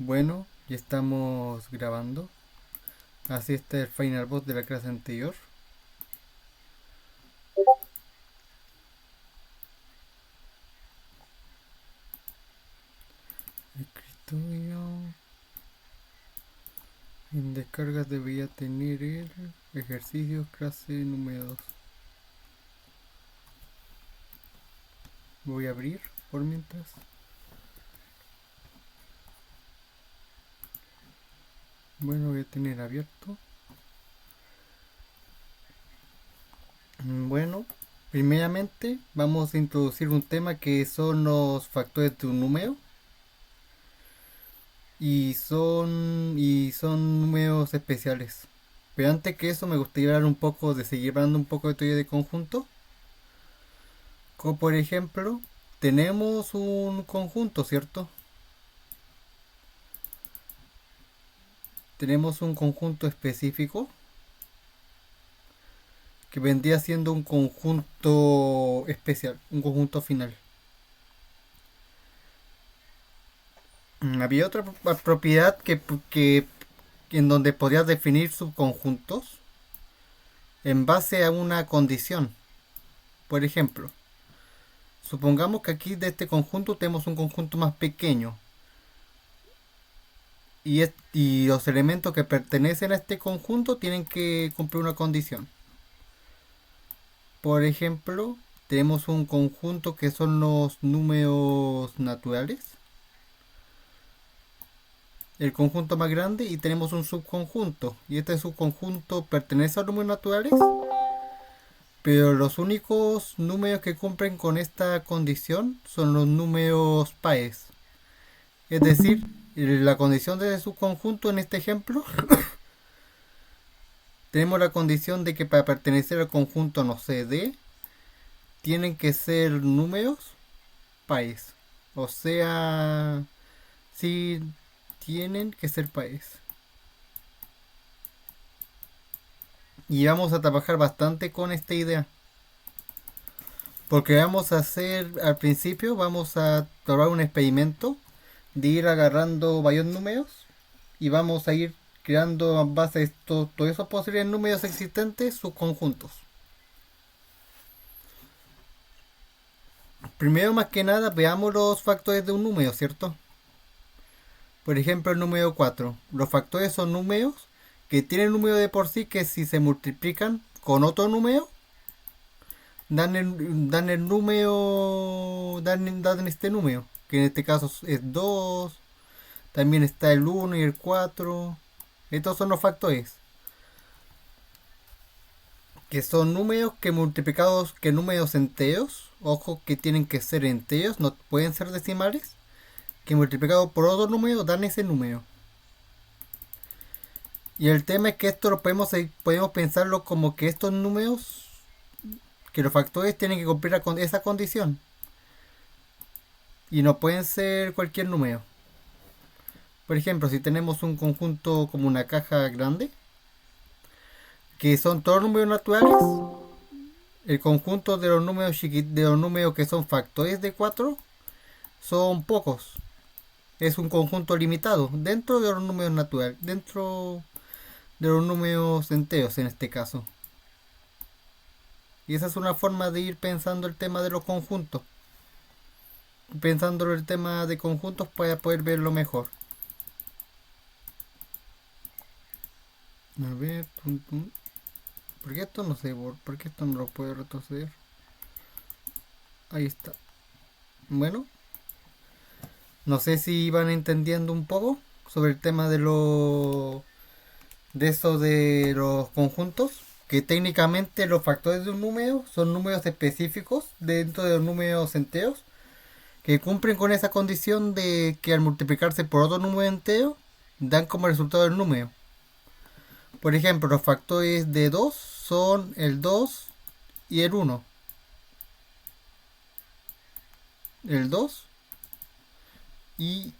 Bueno, ya estamos grabando. Así está el Final Boss de la clase anterior. Escritorio. En descargas debería tener el ejercicio clase número 2. Voy a abrir por mientras. Bueno, voy a tener abierto. Bueno, primeramente vamos a introducir un tema que son los factores de un número. Y son números especiales. Pero antes que eso me gustaría hablar un poco de seguir hablando un poco de teoría de conjunto. Como por ejemplo, tenemos un conjunto, ¿cierto? Tenemos un conjunto específico que vendría siendo un conjunto especial, un conjunto final. Había otra propiedad que en donde podías definir subconjuntos en base a una condición. Por ejemplo, supongamos que aquí de este conjunto tenemos un conjunto más pequeño y los elementos que pertenecen a este conjunto tienen que cumplir una condición. Por ejemplo, tenemos un conjunto que son los números naturales, el conjunto más grande, y tenemos un subconjunto. Y este subconjunto pertenece a los números naturales, pero los únicos números que cumplen con esta condición son los números pares. Es decir, la condición de subconjunto en este ejemplo, tenemos la condición de que para pertenecer al conjunto, no sé, D, tienen que ser números pares. O sea, sí tienen que ser pares. Y vamos a trabajar bastante con esta idea. Porque vamos a hacer, al principio, vamos a probar un experimento de ir agarrando varios números y vamos a ir creando a base de todos esos posibles números existentes sus conjuntos. Primero, más que nada, veamos los factores de un número, ¿cierto? Por ejemplo, el número 4. Los factores son números que tienen número de por sí que si se multiplican con otro número, dan el número, dan este número, que en este caso es 2. También está el 1 y el 4. Estos son los factores, que son números que multiplicados, que números enteros, ojo que tienen que ser enteros, no pueden ser decimales, que multiplicados por otro número dan ese número. Y el tema es que esto lo podemos pensarlo como que estos números, que los factores tienen que cumplir con esa condición. Y no pueden ser cualquier número. Por ejemplo, si tenemos un conjunto como una caja grande, que son todos números naturales, el conjunto de los números de los números que son factores de 4 son pocos. Es un conjunto limitado dentro de los números naturales, dentro de los números enteros en este caso. Y esa es una forma de ir pensando el tema de los conjuntos. Pensando el tema de conjuntos para poder verlo mejor. A ver, ¿por qué esto no se borra? ¿Por qué esto no lo puedo retroceder? Ahí está. Bueno, no sé si van entendiendo un poco sobre el tema de eso de los conjuntos. Que técnicamente los factores de un número son números específicos dentro de los números enteros que cumplen con esa condición de que al multiplicarse por otro número entero dan como resultado el número. Por ejemplo, los factores de 2 son el 2 y el 1. El 2 y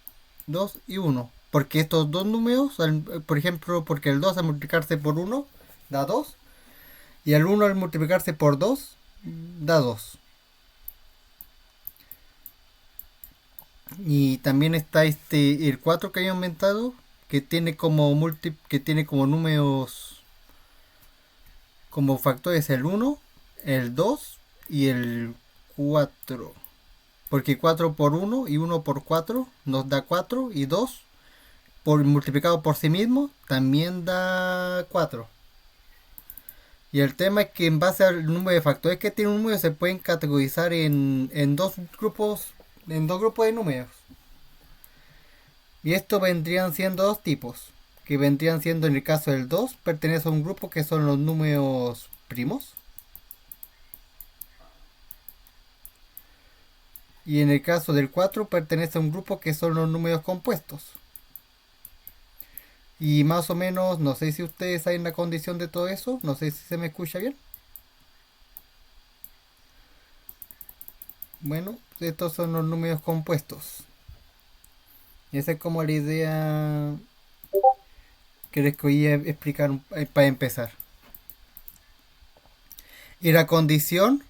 2 y 1. Porque estos dos números, por ejemplo, porque el 2 al multiplicarse por 1 da 2 y el 1 al multiplicarse por 2 da 2. Y también está el 4 que había aumentado, que tiene como números, como factores el uno, el 2 y el 4. Porque 4 por uno y uno por 4 nos da 4 y 2 multiplicado por sí mismo también da 4. Y el tema es que en base al número de factores que tiene un número se pueden categorizar en dos grupos de números. Y esto vendrían siendo dos tipos, que vendrían siendo en el caso del 2 pertenece a un grupo que son los números primos. Y en el caso del 4 pertenece a un grupo que son los números compuestos. Y más o menos, no sé si ustedes saben la condición de todo eso, no sé si se me escucha bien. Bueno, estos son los números compuestos. Y esa es como la idea que les quería explicar para empezar. Y la condición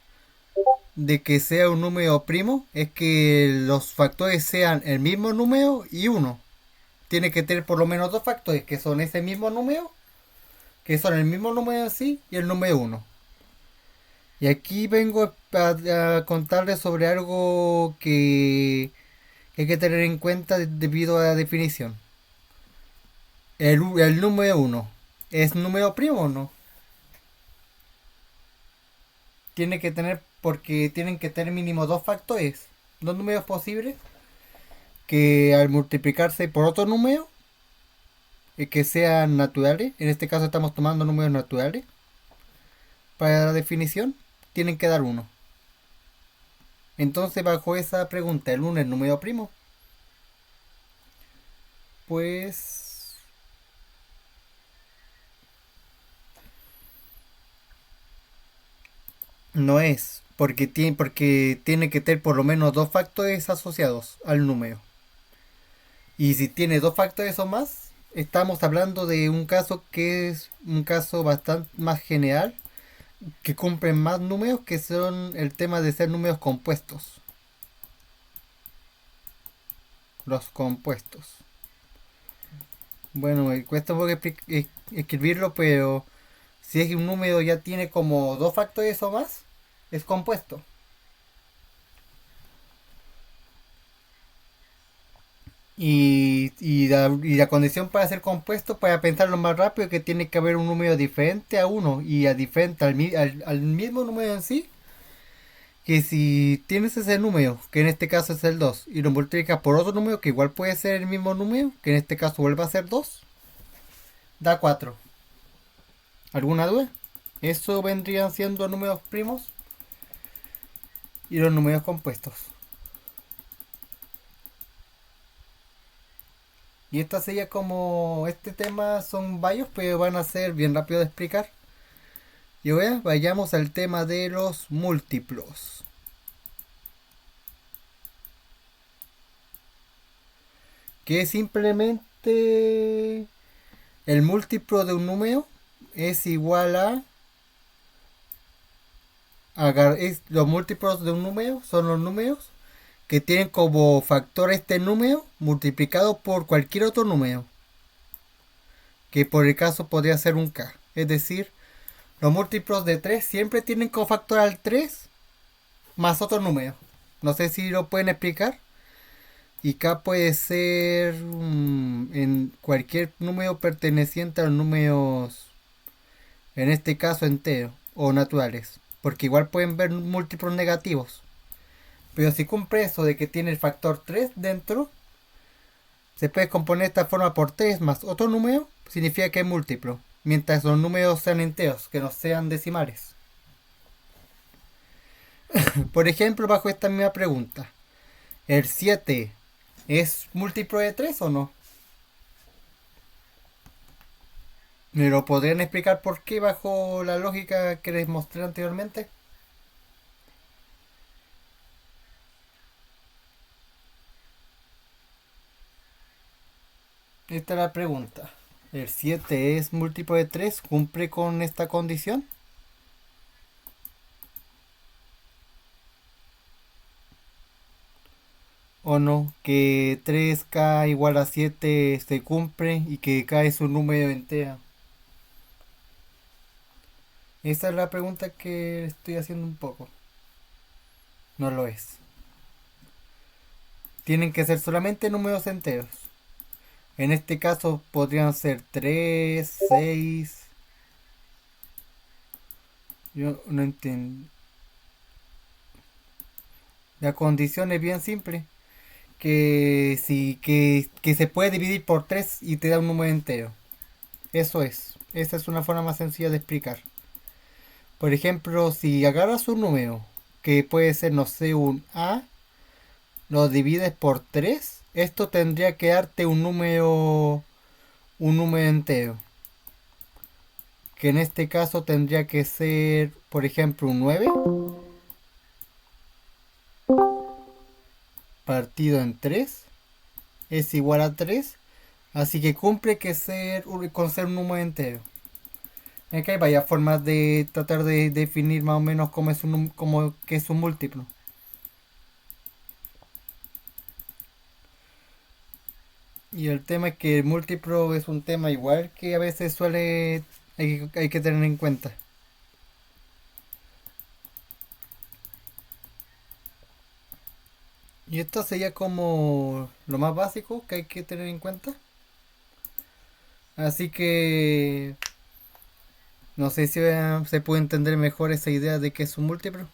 de que sea un número primo es que los factores sean el mismo número y uno. Tiene que tener por lo menos dos factores que son ese mismo número, que son el mismo número en sí y el número uno. Y aquí vengo a contarles sobre algo que hay que tener en cuenta debido a la definición. El número uno es número primo o no. Tiene que tener, porque tienen que tener mínimo dos factores, dos números posibles, que al multiplicarse por otro número, que sean naturales, en este caso estamos tomando números naturales, para la definición, tienen que dar uno. Entonces, bajo esa pregunta, ¿el uno es número primo? Pues no es, porque tiene que tener por lo menos dos factores asociados al número. Y si tiene dos factores o más, estamos hablando de un caso que es un caso bastante más general, que cumplen más números, que son el tema de ser números compuestos. Los compuestos. Bueno, me cuesta un poco escribirlo, pero si es que un número ya tiene como dos factores o más, es compuesto. Y la condición para ser compuesto, para pensarlo más rápido, que tiene que haber un número diferente a uno y a diferente al mismo número en sí. Que si tienes ese número, que en este caso es el 2 y lo multiplicas por otro número que igual puede ser el mismo número, que en este caso vuelve a ser 2, da 4. ¿Alguna duda? Eso vendrían siendo números primos y los números compuestos. Y esta sería como, este tema son varios, pero van a ser bien rápido de explicar. Y ahora vayamos al tema de los múltiplos. Que simplemente el múltiplo de un número es igual los múltiplos de un número son los números que tienen como factor este número multiplicado por cualquier otro número, que por el caso podría ser un k. Es decir, los múltiplos de 3 siempre tienen como factor al 3 más otro número. No sé si lo pueden explicar. Y k puede ser en cualquier número perteneciente a los números, en este caso enteros o naturales, porque igual pueden ver múltiplos negativos. Pero si cumple eso de que tiene el factor 3 dentro, se puede componer de esta forma por 3 más otro número, significa que es múltiplo, mientras los números sean enteros, que no sean decimales. Por ejemplo, bajo esta misma pregunta, ¿el 7 es múltiplo de 3 o no? ¿Me lo podrían explicar por qué bajo la lógica que les mostré anteriormente? Esta es la pregunta. ¿El 7 es múltiplo de 3? ¿Cumple con esta condición? ¿O no? Que 3k igual a 7 se cumple y que k es un número entero. Esa es la pregunta que estoy haciendo un poco. No lo es. Tienen que ser solamente números enteros. En este caso podrían ser 3, 6. Yo no entiendo. La condición es bien simple. Que si que se puede dividir por 3 y te da un número entero. Eso es. Esa es una forma más sencilla de explicar. Por ejemplo, si agarras un número que puede ser, no sé, un A, lo divides por 3, esto tendría que darte un número entero. Que en este caso tendría que ser, por ejemplo, un 9 partido en 3 es igual a 3. Así que cumple que con ser un número entero. Es que hay varias formas de tratar de definir más o menos cómo es cómo que es un múltiplo. Y el tema es que el múltiplo es un tema igual que a veces hay que tener en cuenta. Y esto sería como lo más básico que hay que tener en cuenta. Así que no sé si se puede entender mejor esa idea de que es un múltiplo.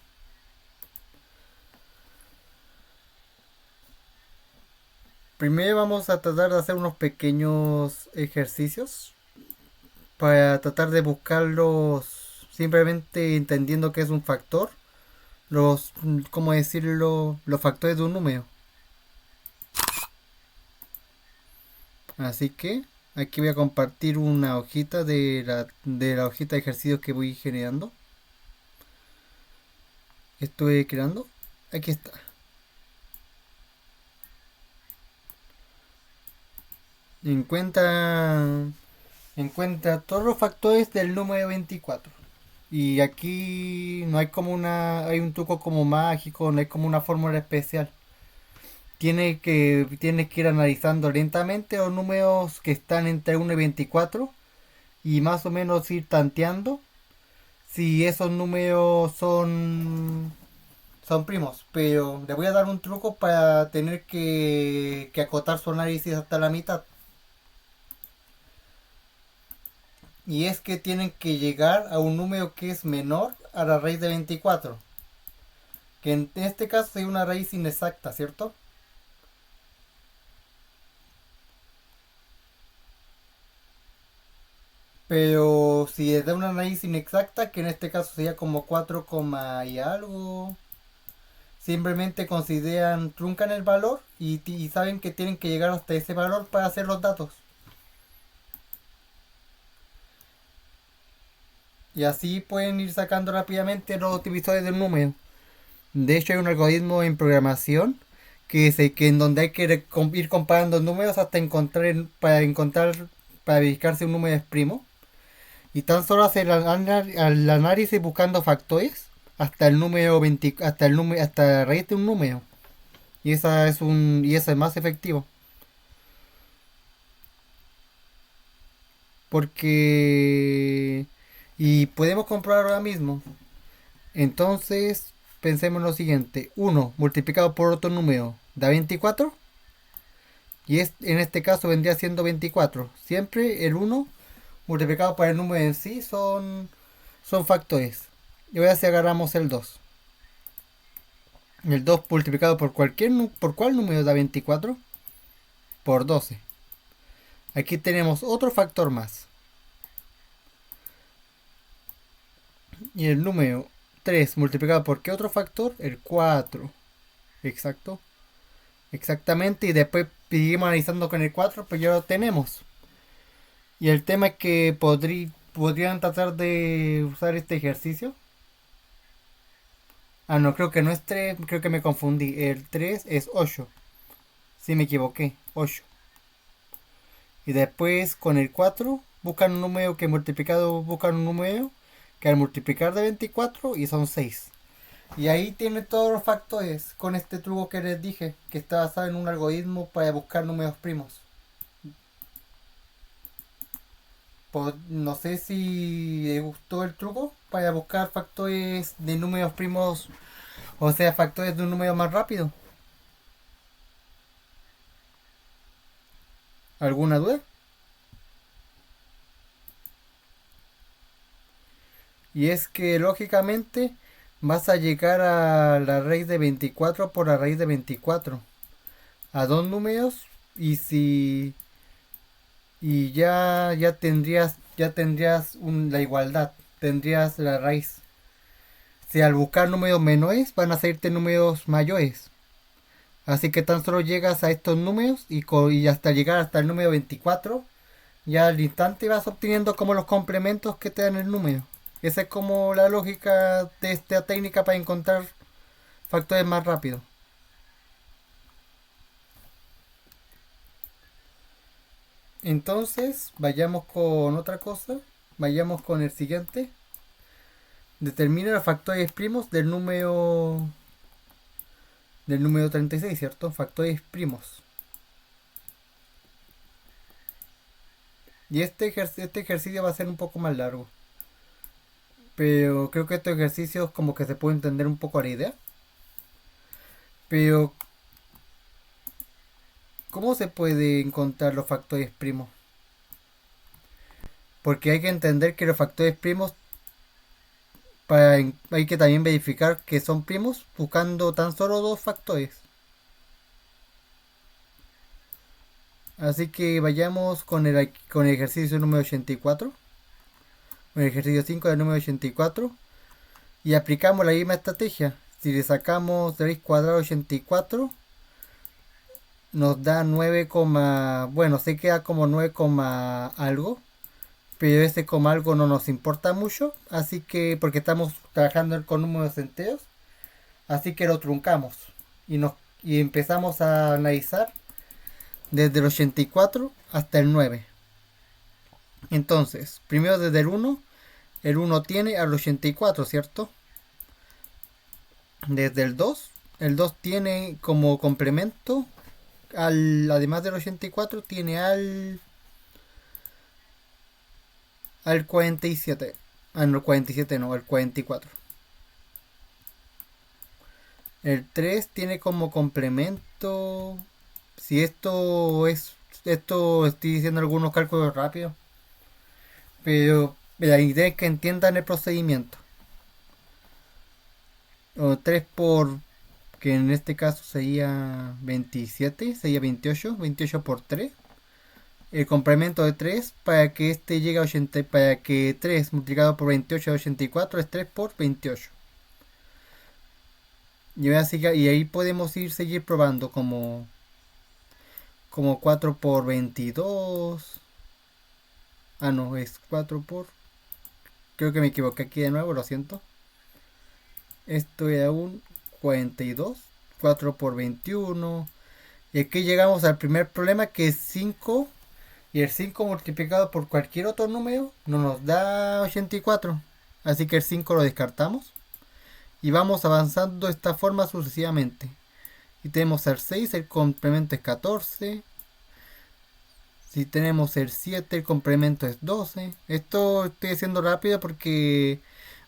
Primero vamos a tratar de hacer unos pequeños ejercicios para tratar de buscarlos simplemente entendiendo que es un factor, ¿cómo decirlo? Los factores de un número. Así que aquí voy a compartir una hojita de la hojita de ejercicios que voy generando. Que estoy creando. Aquí está. Encuentra todos los factores del número 24. Y aquí no hay hay un truco como mágico, no hay como una fórmula especial. Tienes que ir analizando lentamente los números que están entre 1 y 24 y más o menos ir tanteando si esos números son primos. Pero le voy a dar un truco para tener que acotar su análisis hasta la mitad. Y es que tienen que llegar a un número que es menor a la raíz de 24. Que en este caso es una raíz inexacta, ¿cierto? Pero si es de una raíz inexacta, que en este caso sería como 4, y algo, simplemente consideran, truncan el valor y saben que tienen que llegar hasta ese valor para hacer los datos. Y así pueden ir sacando rápidamente los divisores del número. De hecho hay un algoritmo en programación que en donde hay que ir comparando números hasta para verificar si un número es primo. Y tan solo hacer el análisis buscando factores hasta el número 20, hasta la raíz de un número. Y eso es más efectivo. Porque y podemos comprobar ahora mismo. Entonces, pensemos en lo siguiente. Uno multiplicado por otro número da 24. Y en este caso vendría siendo 24. Siempre el uno multiplicado por el número en sí son factores. Y ahora si agarramos el 2. El 2 multiplicado por cuál número da 24. Por 12. Aquí tenemos otro factor más. Y el número 3 multiplicado por qué otro factor? El 4. Exacto. Exactamente. Y después seguimos analizando con el 4, pues ya lo tenemos. Y el tema es que podrían tratar de usar este ejercicio. Ah, no, creo que no es 3, creo que me confundí. El 3 es 8. Sí, me equivoqué. 8. Y después con el 4 buscan un número que multiplicado buscan un número que al multiplicar de 24 y son 6. Y ahí tiene todos los factores con este truco que les dije, que está basado en un algoritmo para buscar números primos. No sé si les gustó el truco para buscar factores de números primos, o sea, factores de un número más rápido. ¿Alguna duda? Y es que lógicamente vas a llegar a la raíz de 24 por la raíz de 24 a dos números, y si y ya tendrías la igualdad, tendrías la raíz. Si al buscar números menores van a salirte números mayores. Así que tan solo llegas a estos números y hasta llegar hasta el número 24, ya al instante vas obteniendo como los complementos que te dan el número. Esa es como la lógica de esta técnica para encontrar factores más rápidos. Entonces, vayamos con otra cosa. Vayamos con el siguiente. Determina los factores primos del número 36, ¿cierto? Factores primos. Y este ejercicio va a ser un poco más largo. Pero creo que estos ejercicios como que se puede entender un poco la idea. Pero, ¿cómo se puede encontrar los factores primos? Porque hay que entender que los factores primos, hay que también verificar que son primos buscando tan solo dos factores. Así que vayamos con el ejercicio número 84. Con el ejercicio 5 del número 84. Y aplicamos la misma estrategia. Si le sacamos raíz cuadrada 84, nos da 9, bueno, se queda como 9, algo. Pero ese coma algo no nos importa mucho. Así que, porque estamos trabajando con números enteros. Así que lo truncamos. Y empezamos a analizar desde el 84 hasta el 9. Entonces, primero desde el 1. El 1 tiene al 84, ¿cierto? Desde el 2 tiene como complemento, además del 84, tiene al 47. Ah, no, el 47 no, el 44. El 3 tiene como complemento. Si esto estoy diciendo algunos cálculos rápidos, pero la idea es que entiendan el procedimiento. O 3 por, que en este caso sería 27, sería 28, 28 por 3. El complemento de 3 para que este llegue a 80, para que 3 multiplicado por 28 es 84, es 3 por 28. Y ahí podemos seguir probando como 4 por 22. Ah, no, es 4 por... Creo que me equivoqué aquí de nuevo, lo siento. Esto era un 42. 4 por 21. Y aquí llegamos al primer problema, que es 5. Y el 5 multiplicado por cualquier otro número no nos da 84. Así que el 5 lo descartamos. Y vamos avanzando de esta forma sucesivamente. Y tenemos el 6, el complemento es 14. Si tenemos el 7, el complemento es 12. Esto estoy haciendo rápido porque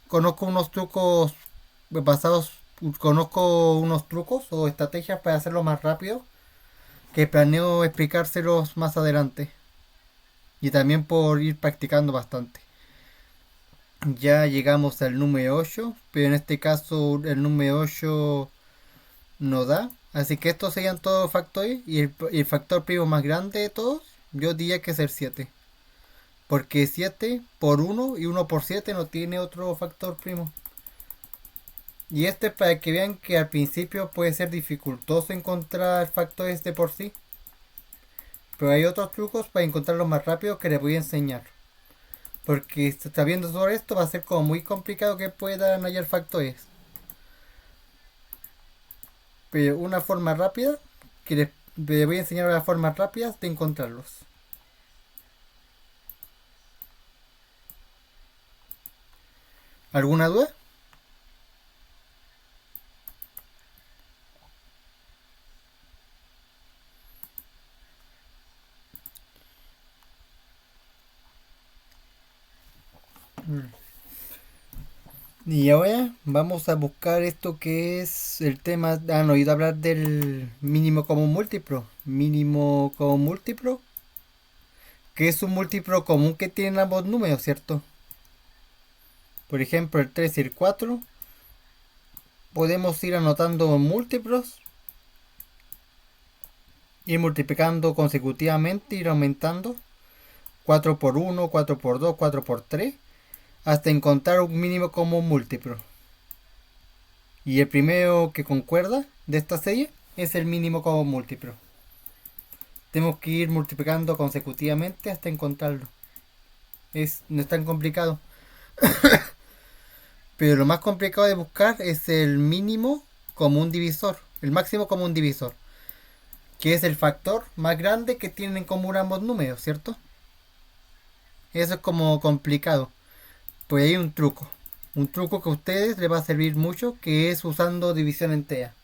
conozco unos trucos basados. Conozco unos trucos o estrategias para hacerlo más rápido, que planeo explicárselos más adelante. Y también por ir practicando bastante. Ya llegamos al número 8, pero en este caso el número 8 no da. Así que estos serían todos factores. Y el factor primo más grande de todos, yo diría que es el 7. Porque 7 por 1 y 1 por 7 no tiene otro factor primo. Y este, para que vean que al principio puede ser dificultoso encontrar factores de por sí. Pero hay otros trucos para encontrarlos más rápido que les voy a enseñar. Porque sabiendo sobre esto va a ser como muy complicado que puedan hallar factores. Pero una forma rápida, que les voy a enseñar las formas rápidas de encontrarlos. ¿Alguna duda? Y ahora vamos a buscar esto que es el tema. Han oído hablar del mínimo común múltiplo. Mínimo común múltiplo, que es un múltiplo común que tienen ambos números, ¿cierto? Por ejemplo, el 3 y el 4. Podemos ir anotando múltiplos, ir multiplicando consecutivamente, ir aumentando. 4 por 1, 4 por 2, 4 por 3, hasta encontrar un mínimo común múltiplo. Y el primero que concuerda de esta serie es el mínimo común múltiplo. Tenemos que ir multiplicando consecutivamente hasta encontrarlo. No es tan complicado. Pero lo más complicado de buscar es el mínimo común divisor, el máximo común divisor, que es el factor más grande que tienen en común ambos números, ¿cierto? Eso es como complicado. Pues hay un truco. Un truco que a ustedes les va a servir mucho, que es usando división entera.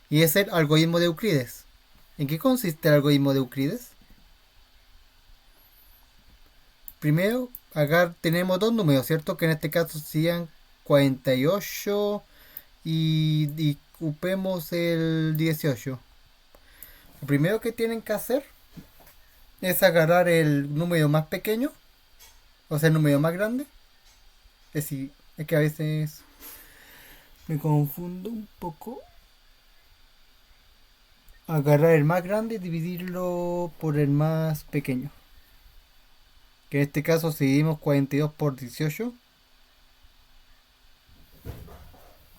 Y es el algoritmo de Euclides. ¿En qué consiste el algoritmo de Euclides? Primero, acá tenemos dos números, ¿cierto? Que en este caso serían 48 y ocupemos el 18. Lo primero que tienen que hacer es agarrar el número más pequeño, o sea, el número más grande. Es decir, es que a veces me confundo un poco. Agarrar el más grande y dividirlo por el más pequeño. Que en este caso si dividimos 42 por 18.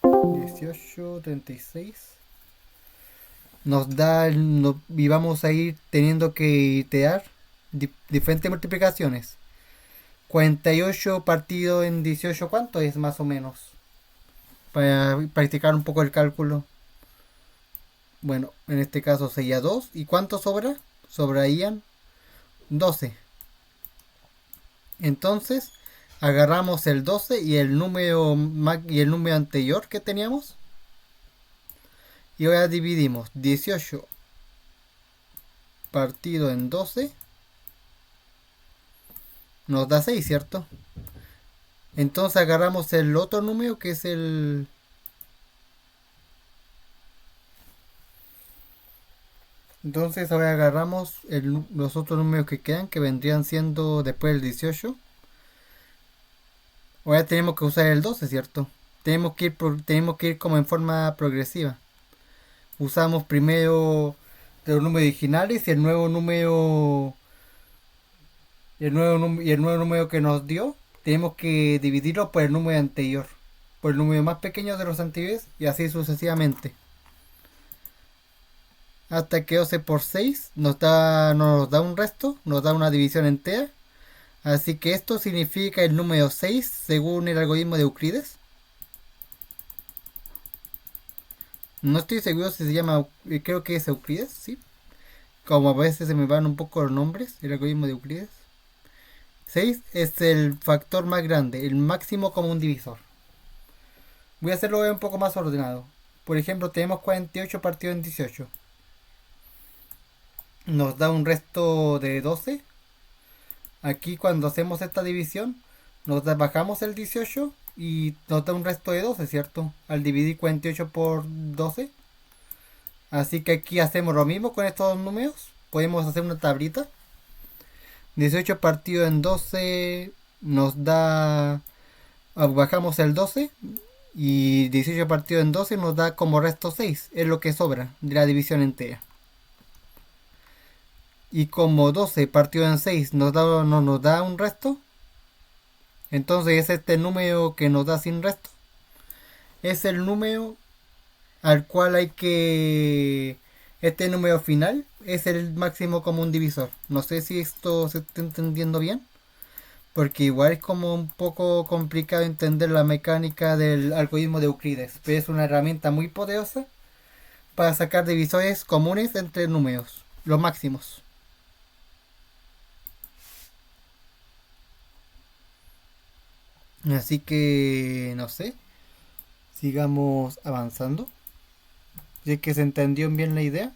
18, 36. Nos da, y vamos a ir teniendo que iterar diferentes multiplicaciones. 48 partido en 18, ¿cuánto es más o menos? Para practicar un poco el cálculo. Bueno, en este caso sería 2. ¿Y cuánto sobra? Sobrarían 12. Entonces, agarramos el 12 y el número anterior que teníamos. Y ahora dividimos 18 partido en 12. Nos da 6, ¿cierto? Entonces agarramos el otro número que es el... Entonces ahora agarramos los otros números que quedan, que vendrían siendo después del 18. Ahora tenemos que usar el 12, ¿cierto? Tenemos que ir como en forma progresiva. Usamos primero los números originales y el nuevo número y el nuevo número que nos dio, tenemos que dividirlo por el número anterior, por el número más pequeño de los anteriores y así sucesivamente. Hasta que 12 por 6 no nos da un resto, nos da una división entera. Así que esto significa el número 6 según el algoritmo de Euclides. No estoy seguro si se llama, creo que es Euclides, sí. Como a veces se me van un poco los nombres, el algoritmo de Euclides. 6 es el factor más grande, el máximo común divisor. Voy a hacerlo un poco más ordenado. Por ejemplo, tenemos 48 partido en 18. Nos da un resto de 12. Aquí cuando hacemos esta división, bajamos el 18 y nos da un resto de 12, ¿cierto? Al dividir 48 por 12. Así que aquí hacemos lo mismo con estos dos números. Podemos hacer una tablita. 18 partido en 12 nos da... Bajamos el 12 y 18 partido en 12 nos da como resto 6. Es lo que sobra de la división entera. Y como 12 partido en 6 no nos da un resto, entonces es este número que nos da sin resto. Es el número al cual hay que... Este número final es el máximo común divisor. No sé si esto se está entendiendo bien, porque igual es como un poco complicado entender la mecánica del algoritmo de Euclides, pero es una herramienta muy poderosa para sacar divisores comunes entre números, los máximos. Así que, no sé, sigamos avanzando. Si es que se entendió bien la idea.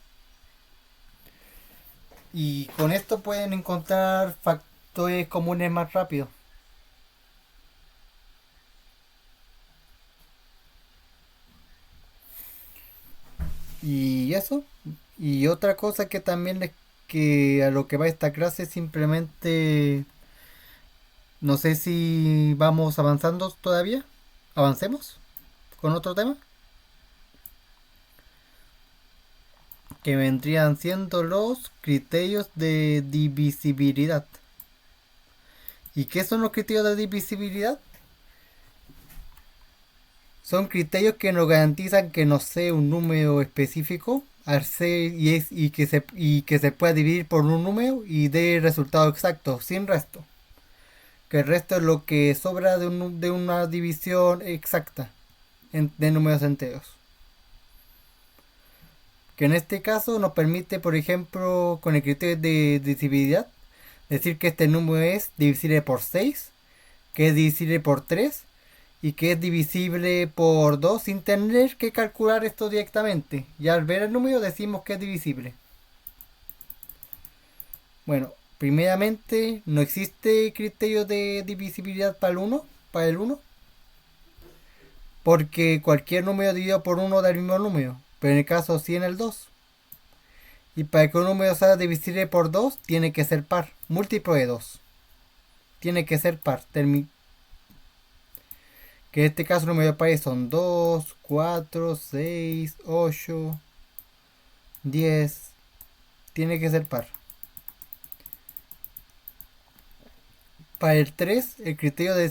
Y con esto pueden encontrar factores comunes más rápido. Y otra cosa que también es que a lo que va esta clase simplemente no sé si vamos avanzando todavía. Avancemos con otro tema que vendrían siendo los criterios de divisibilidad. ¿Y qué son los criterios de divisibilidad? Son criterios que nos garantizan que no sea un número específico al ser y que se pueda dividir por un número y dé resultado exacto, sin resto. Que el resto es lo que sobra de una división exacta de números enteros. Que en este caso nos permite, por ejemplo, con el criterio de divisibilidad, decir que este número es divisible por 6, que es divisible por 3 y que es divisible por 2 sin tener que calcular esto directamente. Ya al ver el número decimos que es divisible. Bueno, primeramente no existe criterio de divisibilidad para el 1, porque cualquier número dividido por 1 da el mismo número, pero en el caso sí en el 2. Y para que un número sea divisible por 2 tiene que ser par, múltiplo de 2. Tiene que ser par. Que en este caso el número de pares son 2, 4, 6, 8, 10. Tiene que ser par. Para el 3, el criterio de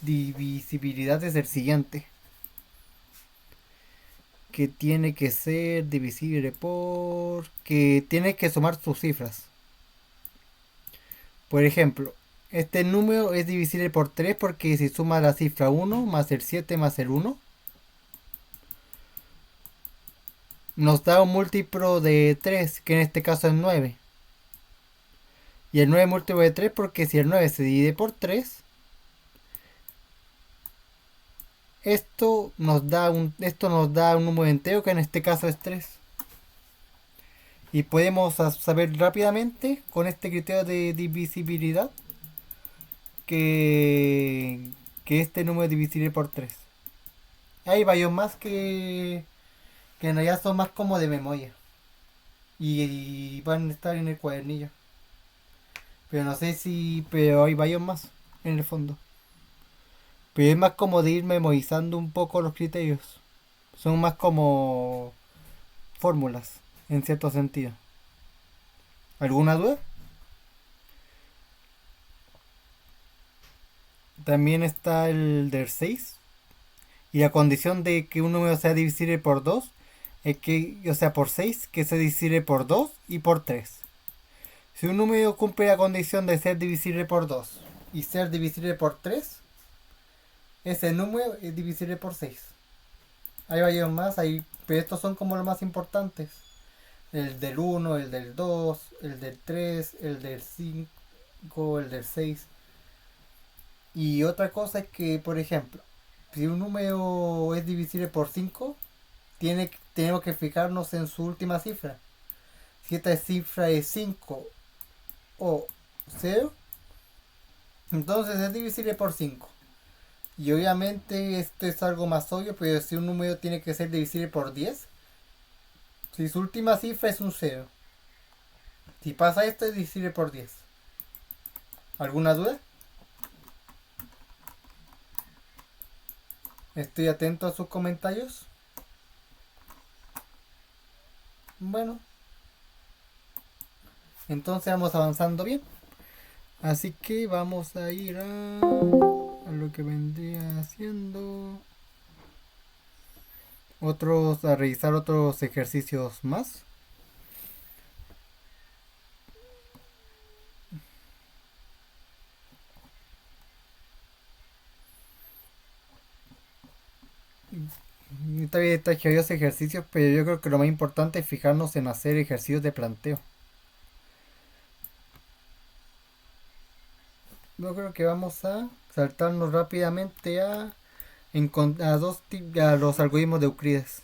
divisibilidad es el siguiente. Que tiene que ser divisible por... que tiene que sumar sus cifras. Por ejemplo, este número es divisible por 3 porque si suma la cifra 1 más el 7 más el 1, nos da un múltiplo de 3, que en este caso es 9. Y el 9 múltiplo de 3 porque si el 9 se divide por 3, esto nos da un número entero que en este caso es 3. Y podemos saber rápidamente con este criterio de divisibilidad que, que este número es divisible por 3. Hay varios más que en realidad son más como de memoria. Y van a estar en el cuadernillo. Pero no sé si... pero hay varios más en el fondo. Pero es más como de ir memorizando un poco los criterios. Son más como fórmulas, en cierto sentido. ¿Alguna duda? También está el del 6. Y la condición de que un número sea divisible por 2 es que, o sea, por 6, que sea divisible por 2 y por 3. Si un número cumple la condición de ser divisible por 2 y ser divisible por 3, ese número es divisible por 6. Hay varios más, pero estos son como los más importantes. El del 1, el del 2, el del 3, el del 5, el del 6. Y otra cosa es que, por ejemplo, si un número es divisible por 5, tenemos que fijarnos en su última cifra. Si esta cifra es 5 o 0, entonces es divisible por 5. Y obviamente esto es algo más obvio, pero si un número tiene que ser divisible por 10, si su última cifra es un 0, si pasa esto es divisible por 10. ¿Alguna duda? Estoy atento a sus comentarios. Bueno, entonces vamos avanzando bien. Así que vamos a ir a lo que vendría haciendo a revisar otros ejercicios más. Está bien, está varios ejercicios, pero yo creo que lo más importante es fijarnos en hacer ejercicios de planteo. Yo creo que vamos a saltarnos rápidamente a los algoritmos de Euclides.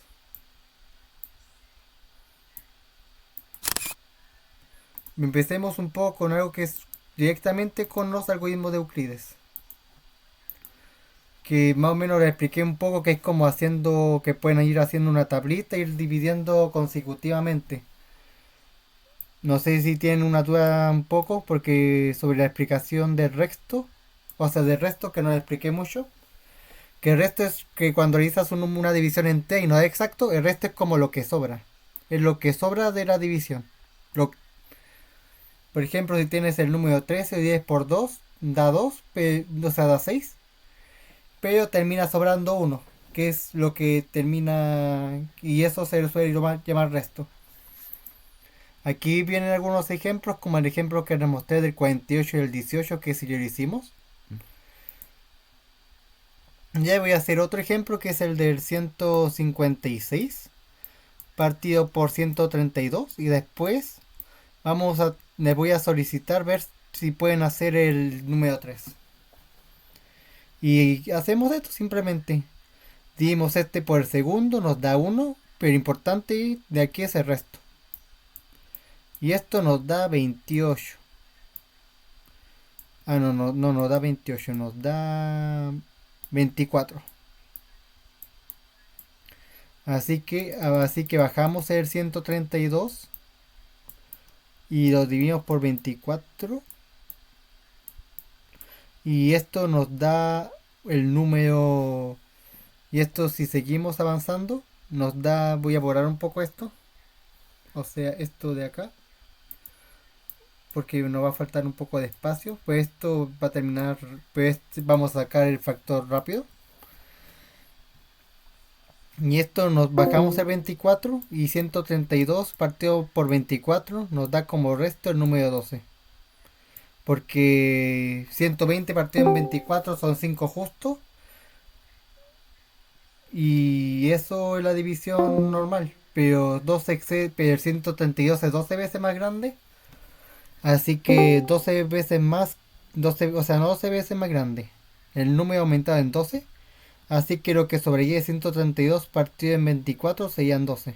Empecemos un poco con algo que es directamente con los algoritmos de Euclides. Que más o menos le expliqué un poco que es como que pueden ir haciendo una tablita e ir dividiendo consecutivamente. No sé si tienen una duda un poco porque sobre la explicación del resto, o sea, del resto que no le expliqué mucho. Que el resto es que cuando realizas una división en T y no es exacto, el resto es como lo que sobra. Es lo que sobra de la división. Lo, por ejemplo, si tienes el número 13 o 10 por 2 da 2, o sea, da 6, pero termina sobrando uno, que es lo que termina, y eso se le suele llamar resto. Aquí vienen algunos ejemplos, como el ejemplo que les mostré del 48 y el 18, que si ya lo hicimos. Ya voy a hacer otro ejemplo, que es el del 156 partido por 132, y después les voy a solicitar ver si pueden hacer el número 3. Y hacemos esto simplemente. Dimos este por el segundo, nos da 1, pero importante de aquí es el resto. Y esto nos da 28. Ah, no nos da 28, nos da 24. Así que bajamos el 132 y lo dividimos por 24. Y esto nos da el número. Y esto, si seguimos avanzando, nos da. Voy a borrar un poco esto. O sea, esto de acá. Porque nos va a faltar un poco de espacio. Pues esto va a terminar. Pues vamos a sacar el factor rápido. Y esto nos bajamos el 24. Y 132 partido por 24 nos da como resto el número 12. Porque 120 partido en 24 son 5 justos. Y eso es la división normal. Pero 12 pero el 132 es 12 veces más grande. Así que 12 veces más. 12, o sea, no 12 veces más grande. El número aumentado en 12. Así que lo que sobrelleve 132 partido en 24 serían 12.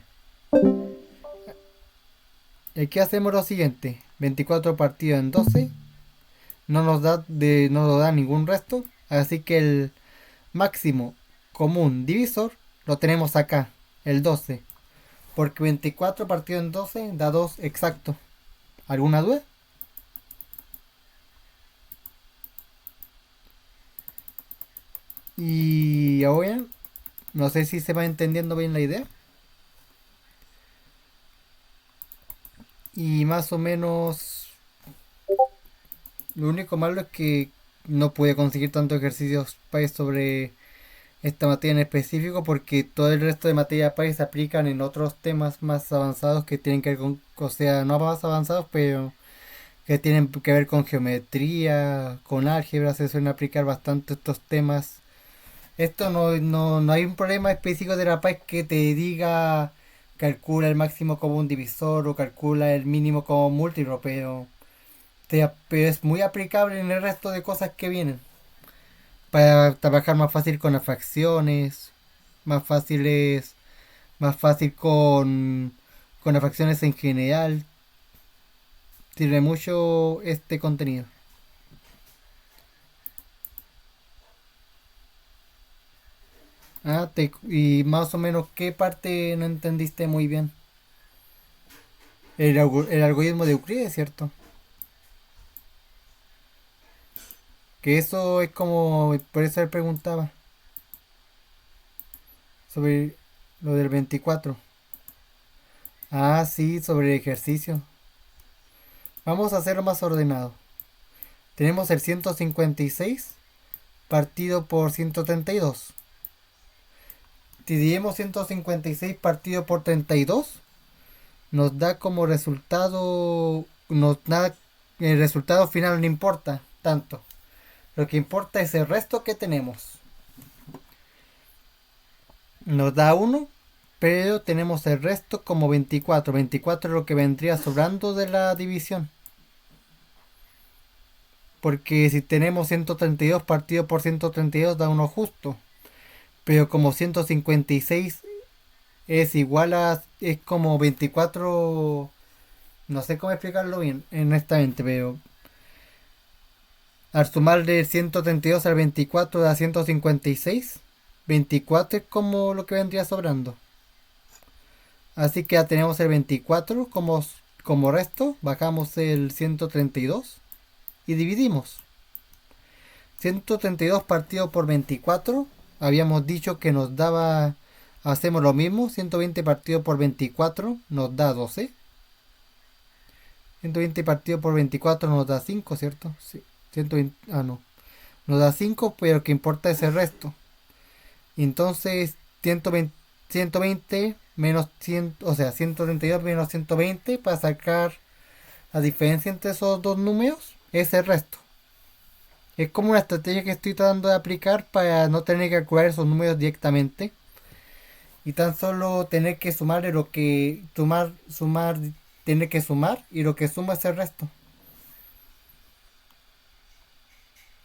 Y aquí hacemos lo siguiente. 24 partido en 12. No nos da ningún resto. Así que el máximo común divisor lo tenemos acá. El 12. Porque 24 partido en 12 da 2 exacto. ¿Alguna duda? Y ahora, no sé si se va entendiendo bien la idea. Y más o menos, lo único malo es que no pude conseguir tantos ejercicios PAES sobre esta materia en específico porque todo el resto de materias PAES se aplican en otros temas más avanzados que tienen que ver con, o sea, no más avanzados, pero que tienen que ver con geometría, con álgebra, se suelen aplicar bastante estos temas. Esto no hay un problema específico de la PAES que te diga calcula el máximo como un divisor o calcula el mínimo como múltiplo, pero es muy aplicable en el resto de cosas que vienen. Para trabajar más fácil con las fracciones, más fáciles, más fácil con las fracciones en general. Sirve mucho este contenido. Y más o menos qué parte no entendiste muy bien. El algoritmo de Euclides, ¿cierto? Que eso es como, por eso él preguntaba sobre lo del 24. Ah, sí, sobre el ejercicio. Vamos a hacerlo más ordenado. Tenemos el 156 partido por 132. Dividimos 156 partido por 32. Nos da como resultado. Nos da. El resultado final no importa tanto. Lo que importa es el resto que tenemos. Nos da 1, pero tenemos el resto como 24. 24 es lo que vendría sobrando de la división. Porque si tenemos 132 partido por 132 da uno justo. Pero como 156 es igual a. Es como 24. No sé cómo explicarlo bien, honestamente, pero. Al sumar del 132 al 24 da 156. 24 es como lo que vendría sobrando. Así que ya tenemos el 24 como resto, bajamos el 132 y dividimos. 132 partido por 24, habíamos dicho que nos daba, hacemos lo mismo, 120 partido por 24 nos da 12. 120 partido por 24 nos da 5, ¿cierto? Sí. 120, no. Nos da 5, pero que importa es el resto. Entonces, 120 menos 100, o sea, 132 menos 120 para sacar la diferencia entre esos dos números es el resto. Es como una estrategia que estoy tratando de aplicar para no tener que calcular esos números directamente y tan solo tener que sumarle lo que sumar, tener que sumar y lo que suma es el resto.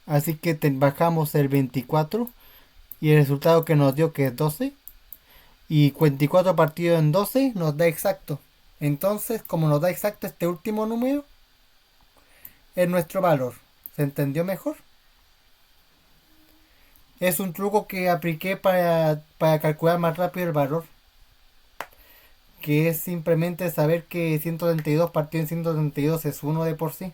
Así que bajamos el 24 y el resultado que nos dio que es 12 y 24 partido en 12 nos da exacto. Entonces, como nos da exacto este último número, es nuestro valor. ¿Se entendió mejor? Es un truco que apliqué para calcular más rápido el valor. Que es simplemente saber que 132 partido en 132 es 1 de por sí.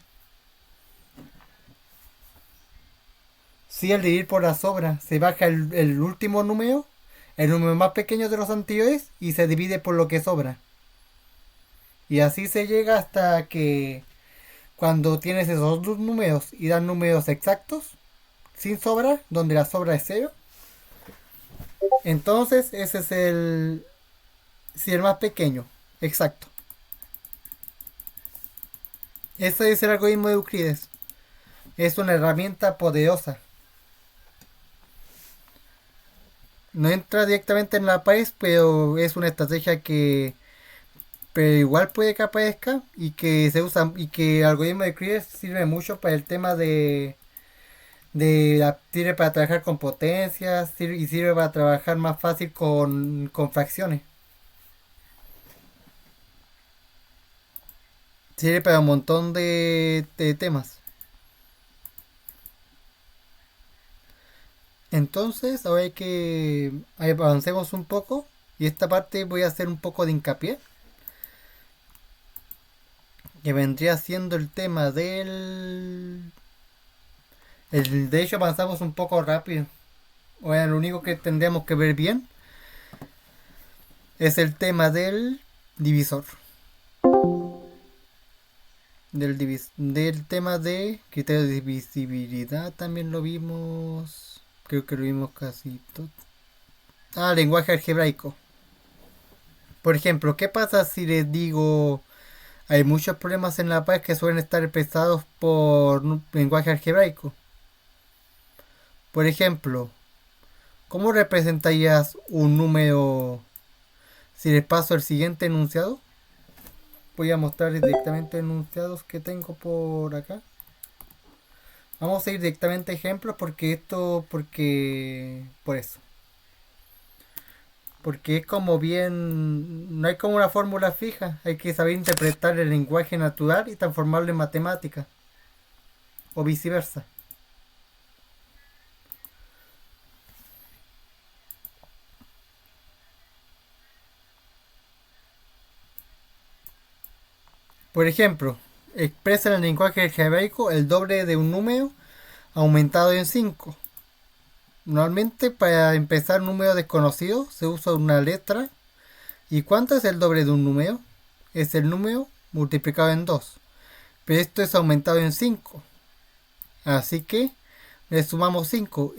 Si al dividir por la sobra se baja el último número, el número más pequeño de los anteriores, y se divide por lo que sobra. Y así se llega hasta que cuando tienes esos dos números y dan números exactos, sin sobra, donde la sobra es 0, entonces ese es el más pequeño, exacto. Ese es el algoritmo de Euclides. Es una herramienta poderosa. No entra directamente en la país, pero es una estrategia que pero igual puede que aparezca y que se usa y que el algoritmo de Euclides sirve mucho para el tema sirve para trabajar con potencias y sirve para trabajar más fácil con fracciones. Sirve para un montón de temas. Entonces, ahora avancemos un poco y esta parte voy a hacer un poco de hincapié. Que vendría siendo el tema de hecho avanzamos un poco rápido. Ahora lo único que tendríamos que ver bien es el tema del divisor. Del tema de criterio de divisibilidad también lo vimos. Creo que lo vimos casi todo. Lenguaje algebraico. Por ejemplo, ¿qué pasa si les digo hay muchos problemas en la paz que suelen estar expresados por lenguaje algebraico? Por ejemplo, ¿cómo representarías un número si les paso el siguiente enunciado? Voy a mostrarles directamente enunciados que tengo por acá. Vamos a ir directamente a ejemplos por eso. Porque es como bien, no hay como una fórmula fija, hay que saber interpretar el lenguaje natural y transformarlo en matemática. O viceversa. Por ejemplo, expresa en el lenguaje algebraico el doble de un número aumentado en 5. Normalmente para empezar un número desconocido se usa una letra. ¿Y cuánto es el doble de un número? Es el número multiplicado en 2. Pero esto es aumentado en 5. Así que le sumamos 5.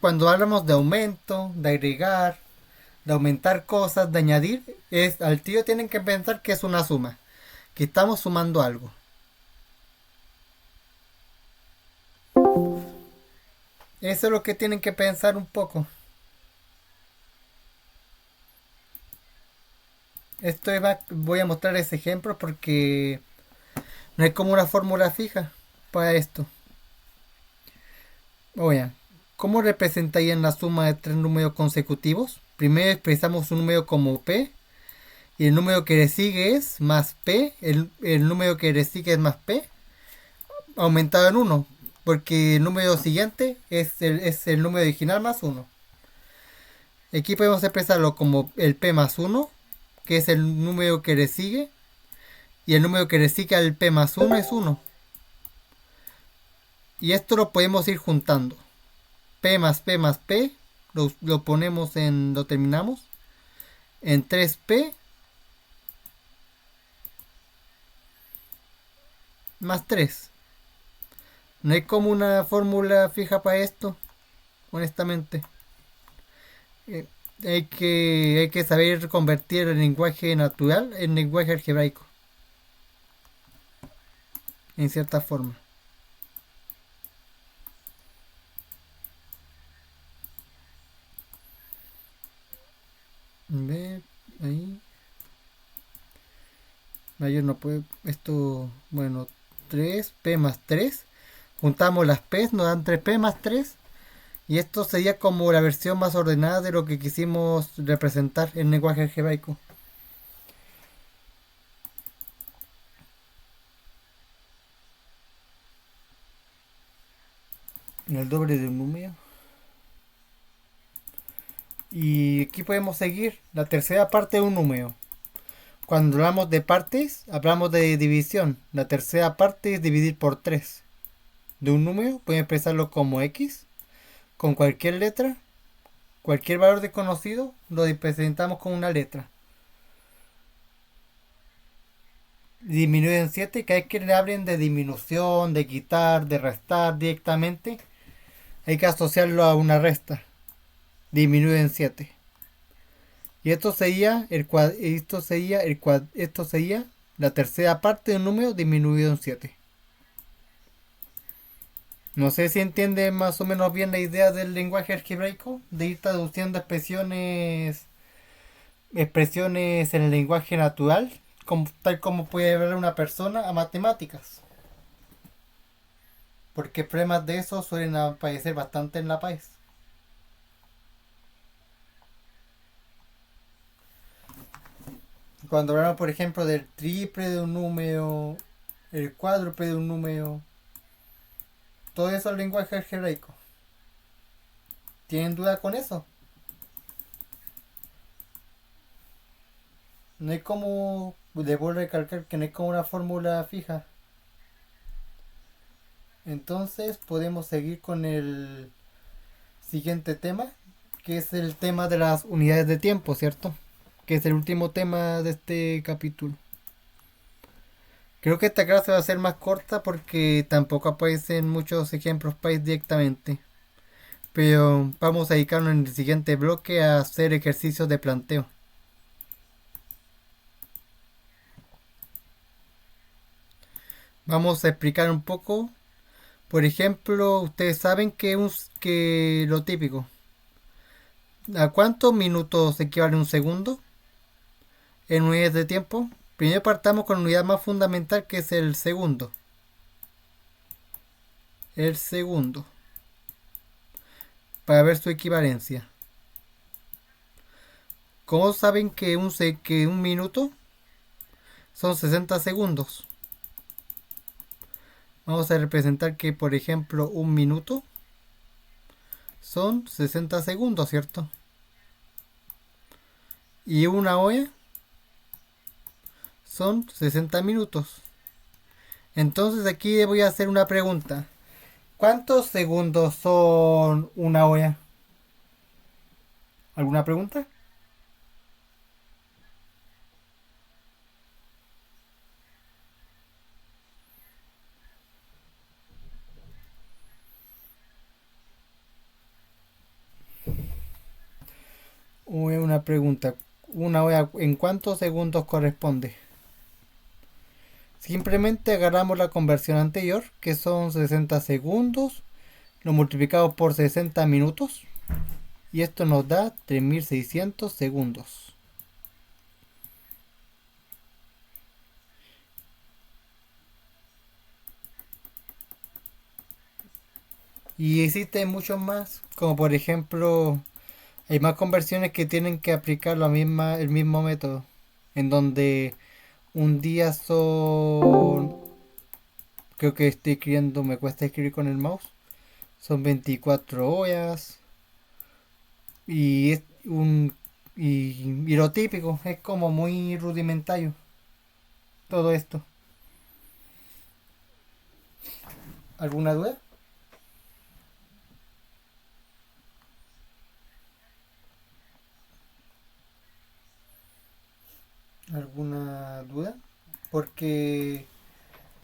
Cuando hablamos de aumento, de agregar, de aumentar cosas, de añadir, al tiro tienen que pensar que es una suma. Que estamos sumando algo. Eso es lo que tienen que pensar un poco. Voy a mostrar ese ejemplo porque no hay como una fórmula fija para esto. Oye, ¿cómo representarían la suma de tres números consecutivos? Primero expresamos un número como P y el número que le sigue es más P, el número que le sigue es más P, aumentado en 1, porque el número siguiente es el número original más 1. Aquí podemos expresarlo como el P más 1, que es el número que le sigue, y el número que le sigue al p más 1 es 1. Y esto lo podemos ir juntando. P más P más P lo ponemos lo terminamos en 3P más 3. No hay como una fórmula fija para esto, honestamente. Eh, hay que saber convertir el lenguaje natural en lenguaje algebraico, en cierta forma. Ve, ahí. Mayor no puede. Esto, bueno, 3P más 3. Juntamos las P, nos dan 3P más 3. Y esto sería como la versión más ordenada de lo que quisimos representar en lenguaje algebraico. El doble de un número. Y aquí podemos seguir la tercera parte de un número. Cuando hablamos de partes, hablamos de división. La tercera parte es dividir por 3. De un número, pueden expresarlo como x, con cualquier letra, cualquier valor desconocido, lo representamos con una letra. Disminuir en 7, cada vez que le hablen de disminución, de quitar, de restar directamente, hay que asociarlo a una resta. Disminuir en 7. Y esto sería la tercera parte de un número disminuido en 7. No sé si entiende más o menos bien la idea del lenguaje algebraico, de ir traduciendo expresiones en el lenguaje natural, tal como puede ver una persona, a matemáticas. Porque problemas de eso suelen aparecer bastante en la país. Cuando hablamos, por ejemplo, del triple de un número, el cuádruple de un número, todo eso es lenguaje algebraico. ¿Tienen duda con eso? No hay como, debo recalcar que no hay como una fórmula fija. Entonces podemos seguir con el siguiente tema, que es el tema de las unidades de tiempo, ¿cierto? Que es el último tema de este capítulo. Creo que esta clase va a ser más corta porque tampoco aparecen muchos ejemplos país directamente. Pero vamos a dedicarnos en el siguiente bloque a hacer ejercicios de planteo. Vamos a explicar un poco. Por ejemplo, ustedes saben que lo típico. ¿A cuántos minutos equivale un segundo? En unidades de tiempo. Primero partamos con la unidad más fundamental, que es el segundo. El segundo. Para ver su equivalencia. ¿Cómo saben que un minuto son 60 segundos? Vamos a representar que, por ejemplo, un minuto son 60 segundos, ¿cierto? Y una hora son 60 minutos. Entonces aquí voy a hacer una pregunta. ¿Cuántos segundos son una hora? ¿Alguna pregunta? Una pregunta. ¿Una hora en cuántos segundos corresponde? Simplemente agarramos la conversión anterior, que son 60 segundos, lo multiplicamos por 60 minutos, y esto nos da 3600 segundos. Y existen muchos más, como por ejemplo, hay más conversiones que tienen que aplicar el mismo método, en donde un día son, creo que estoy escribiendo, me cuesta escribir con el mouse, son 24 horas, y es un y lo típico, es como muy rudimentario. todo esto. ¿Alguna duda? ¿Alguna duda? Porque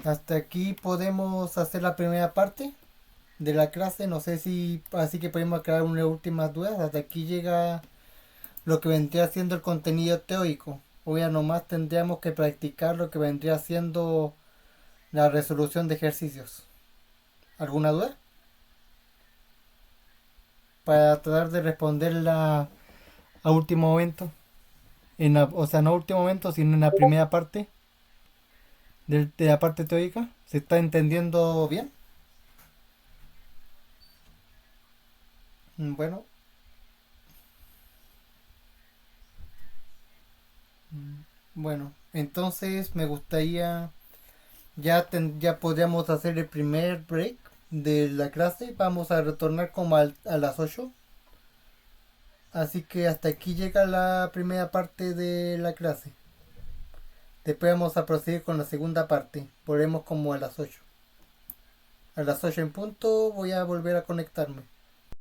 hasta aquí podemos hacer la primera parte de la clase. No sé si así que podemos crear unas últimas dudas. Hasta aquí llega lo que vendría siendo el contenido teórico. Hoy ya nomás tendríamos que practicar lo que vendría siendo la resolución de ejercicios. ¿Alguna duda? Para tratar de responderla a último momento. O sea, no a último momento, sino en la primera parte de la parte teórica. ¿Se está entendiendo bien? Bueno, bueno. Entonces me gustaría ya podríamos hacer el primer break de la clase. Vamos a retornar como a las 8. Así que hasta aquí llega la primera parte de la clase. Después vamos a proseguir con la segunda parte. Volvemos como a las 8. A las 8 en punto voy a volver a conectarme.